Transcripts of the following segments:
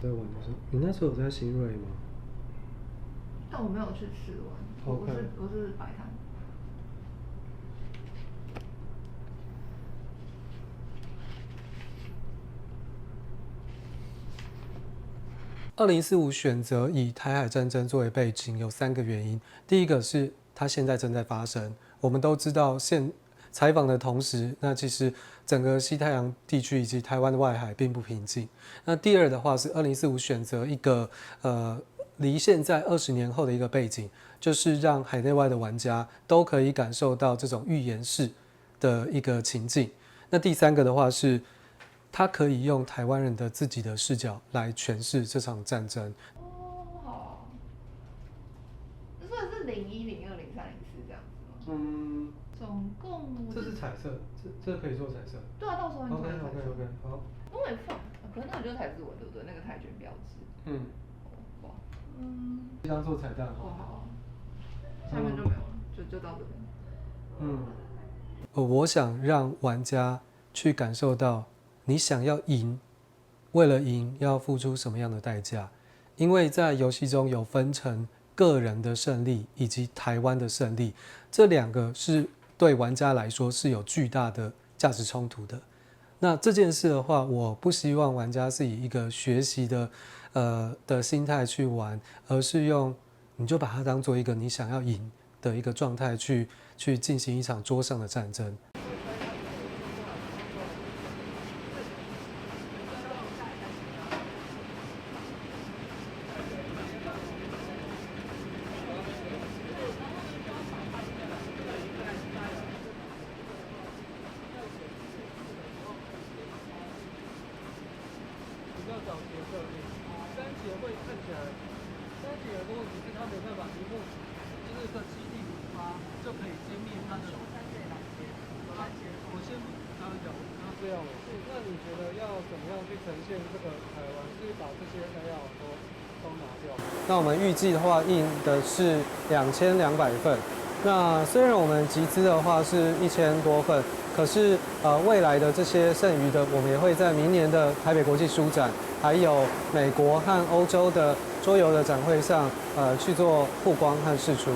在玩的时候，你那时候有在新锐吗？但我没有去试玩，我是摆摊。2045选择以台海战争作为背景，有3个原因。第一个是它现在正在发生，我们都知道采访的同时，那其实整个西太平洋地区以及台湾的外海并不平静。那第二的话是2045选择一个离现在20年后的一个背景，就是让海内外的玩家都可以感受到这种预言式的一个情境。那第3个的话是，他可以用台湾人的自己的视角来诠释这场战争。哦，好。所以是01、02、03、04这样子吗？嗯，总共这是彩色，这可以做彩色。对啊，到时候你可以彩色。OK， 好。因为放，可是那个就是台字文对不对？那个台卷标志。哇。这张做彩蛋。好。下面就没有了，就到这边。我想让玩家去感受到，你想要赢，为了赢要付出什么样的代价？因为在游戏中有分成个人的胜利以及台湾的胜利，这2个是对玩家来说是有巨大的价值冲突的。那这件事的话，我不希望玩家是以一个学习的心态去玩，而是你就把它当做一个你想要赢的一个状态去进行一场桌上的战争。找节奏，3节会看起来，3节有个问题是它没办法一幕就是个基地5%就可以歼灭它的。我先有，这样。那你觉得要怎么样去呈现这个台湾？是把这些材料都拿掉？那我们预计的话，印的是2200份。那虽然我们集资的话是1000多份，可是未来的这些剩余的，我们也会在明年的台北国际书展，还有美国和欧洲的桌游的展会上，去做曝光和释出。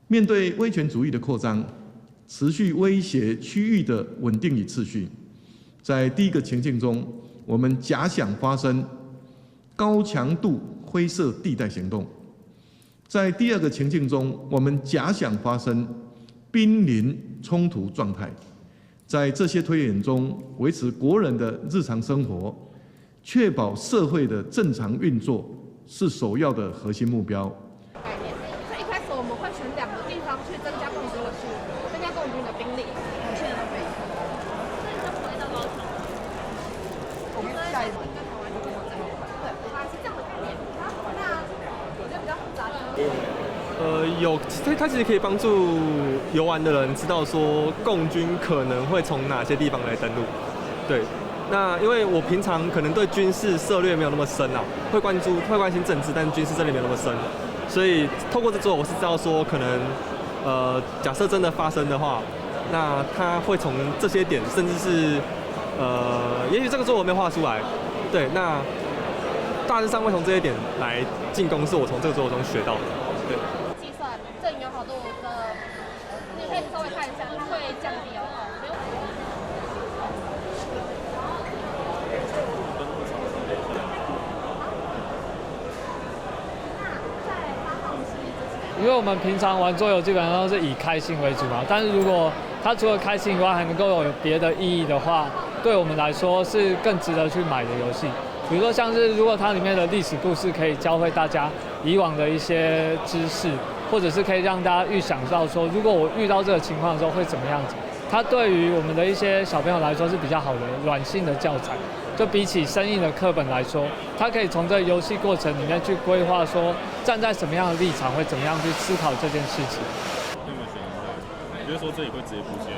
面对威权主义的扩张，持续威胁区域的稳定与秩序，在第一个情境中，我们假想发生高强度灰色地带行动；在第二个情境中，我们假想发生濒临冲突状态。在这些推演中，维持国人的日常生活，确保社会的正常运作，是首要的核心目标。我们会选2个地方去增加共军的数量，增加共军的兵力。现在都可以。那你就回到高雄。我们下一次跟台湾就跟我这边。对，它是这样的概念。那我觉得比较复杂的。它其实可以帮助游玩的人知道说共军可能会从哪些地方来登陆。对，那因为我平常可能对军事策略没有那么深啊，会关心政治，但军事策略没有那么深。所以透过这作，我是知道说，可能假设真的发生的话，那他会从这些点，甚至是也许这个作我没有画出来，对，那大致上会从这些点来进攻，是我从这个作中学到的，对。计算阵营友好度的，你可以稍微看一下，它会降低哦。因为我们平常玩桌游基本上都是以开心为主嘛，但是如果它除了开心以外还能够有别的意义的话，对我们来说是更值得去买的游戏。比如说像是如果它里面的历史故事可以教会大家以往的一些知识，或者是可以让大家预想到说，如果我遇到这个情况的时候会怎么样子，它对于我们的一些小朋友来说是比较好的软性的教材。就比起生硬的课本来说，他可以从这个游戏过程里面去规划说，站在什么样的立场会怎么样去思考这件事情。那么选一下，你觉得说这里会直接出现？